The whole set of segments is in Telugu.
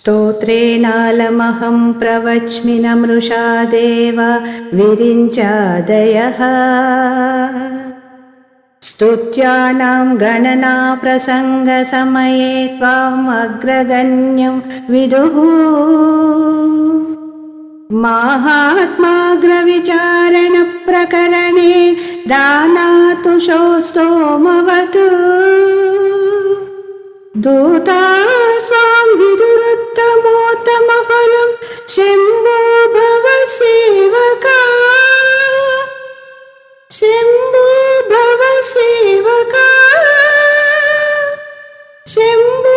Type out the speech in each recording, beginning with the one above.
स्तोत्रेणालमहं प्रवच्मि नमृषा देव विरिञ्चादयः स्तुत्यानां गणना प्रसङ्गसमये त्वाम् अग्रगण्यं विदुः माहात्माग्रविचारणप्रकरणे दानातुषो स्तोमवतु दूता स्वां विदुरुत्तमोत्तमफलं शम्भो भव सेवका शम्भो भव सेवका शम्भो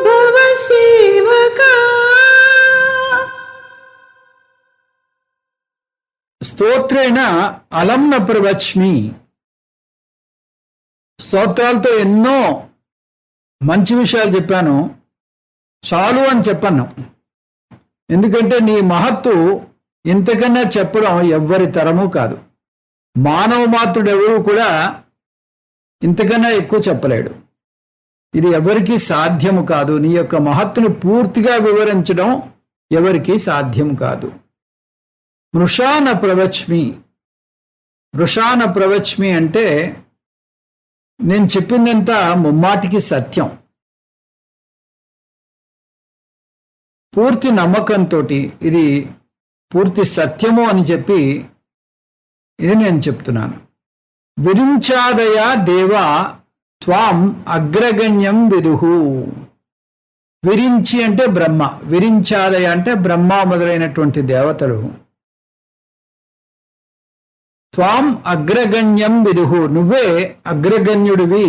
भव सेवका. స్తోత్రేణ అలం న ప్రవచ్మి. స్తోత్రాలతో ఎన్నో మంచి విషయాలు చెప్పాను, చాలు అని చెప్పాను. ఎందుకంటే నీ మహత్తు ఇంతకన్నా చెప్పడం ఎవ్వరి తరము కాదు. మానవ మాత్రుడు ఎవరు కూడా ఇంతకన్నా ఎక్కువ చెప్పలేడు. ఇది ఎవరికీ సాధ్యము కాదు. నీ యొక్క మహత్తుని పూర్తిగా వివరించడం ఎవరికీ సాధ్యం కాదు. మృషాన ప్రవచ్మి. మృషాన ప్రవచ్మి అంటే నేను చెప్పిందంతా ముమ్మాటికి సత్యం. పూర్తి నమ్మకంతో ఇది పూర్తి సత్యము అని చెప్పి ఇది నేను చెప్తున్నాను. విరించాదయ దేవా త్వాం అగ్రగణ్యం విదుహు. విరించి అంటే బ్రహ్మ, విరించాదయ అంటే బ్రహ్మ మొదలైనటువంటి దేవతలు త్వాం అగ్రగణ్యం విదుహు, నువ్వే అగ్రగణ్యుడివి,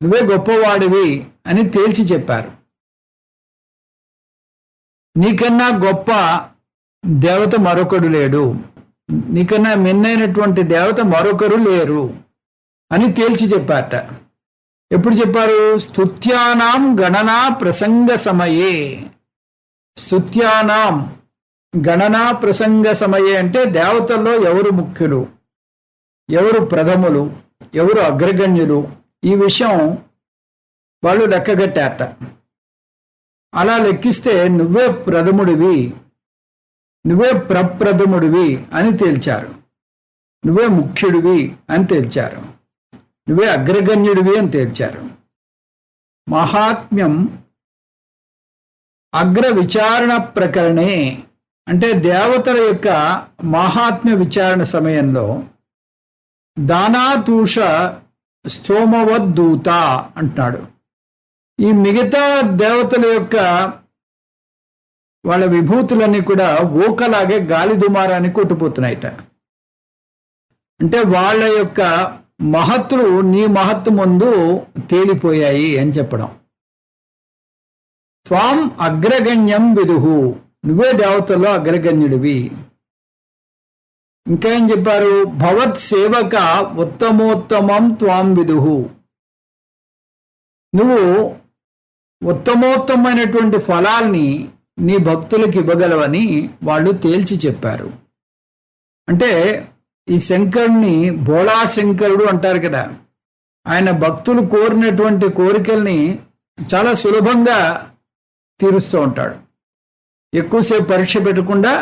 నువ్వే గొప్పవాడివి అని తేల్చి చెప్పారు. నీకన్నా గొప్ప దేవత మరొకడు లేడు, నీకన్నా మిన్నైనటువంటి దేవత మరొకరు లేరు అని తేల్చి చెప్పారట. ఎప్పుడు చెప్పారు? స్తుత్యానాం గణనా ప్రసంగ సమయే. స్తుత్యానాం గణనా ప్రసంగ సమయే అంటే దేవతల్లో ఎవరు ముఖ్యులు, ఎవరు ప్రథములు, ఎవరు అగ్రగణ్యులు, ఈ విషయం వాళ్ళు లెక్కగట్టారట. అలా లెక్కిస్తే నువ్వే ప్రథముడివి, నువ్వే ప్రప్రథముడివి అని తేల్చారు. నువ్వే ముఖ్యుడివి అని తేల్చారు. నువ్వే అగ్రగణ్యుడివి అని తేల్చారు. మహాత్మ్యం అగ్ర విచారణ ప్రకరణే అంటే దేవతల యొక్క మహాత్మ్య విచారణ సమయంలో దానాతూష స్తోమవద్దూత అంటున్నాడు. ఈ మిగతా దేవతల యొక్క వాళ్ళ విభూతులన్నీ కూడా ఊకలాగే గాలి దుమారాన్ని కొట్టుపోతున్నాయిట. అంటే వాళ్ళ యొక్క మహత్తులు నీ మహత్తు ముందు తేలిపోయాయి అని చెప్పడం. త్వాం అగ్రగణ్యం విదుహు, నువ్వే దేవతల్లో అగ్రగణ్యుడివి. ఇంకా ఏం చెప్పారు? భవత్ సేవక ఉత్తమోత్తమం త్వాం విదుహు, నువ్వు ఉత్తమోత్తమైనటువంటి ఫలాల్ని నీ భక్తులకు ఇవ్వగలవని వాళ్ళు తేల్చి చెప్పారు. అంటే ఈ శంకరుణ్ణి భోళా శంకరుడు అంటారు కదా. ఆయన భక్తులు కోరినటువంటి కోరికల్ని చాలా సులభంగా తీరుస్తూ ఉంటాడు. ఎక్కువసేపు పరీక్ష పెట్టకుండా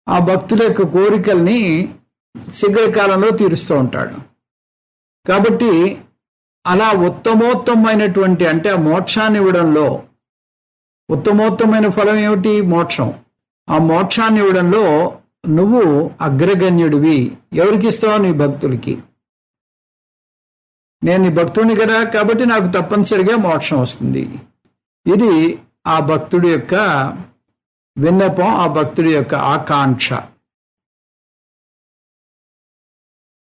ఆ భక్తుల యొక్క కోరికల్ని శీఘ్రకాలంలో తీరుస్తూ ఉంటాడు. కాబట్టి అలా ఉత్తమోత్తమైనటువంటి అంటే ఆ మోక్షాన్ని ఇవ్వడంలో ఉత్తమోత్తమైన ఫలం ఏమిటి? మోక్షం. ఆ మోక్షాన్ని ఇవ్వడంలో నువ్వు అగ్రగణ్యుడివి. ఎవరికి ఇస్తావు? నీ భక్తులకి. నేను నీ భక్తుడిని కదా, కాబట్టి నాకు తప్పనిసరిగా మోక్షం వస్తుంది. ఇది ఆ భక్తుడి యొక్క విన్నపం, ఆ భక్తుడి యొక్క ఆకాంక్ష.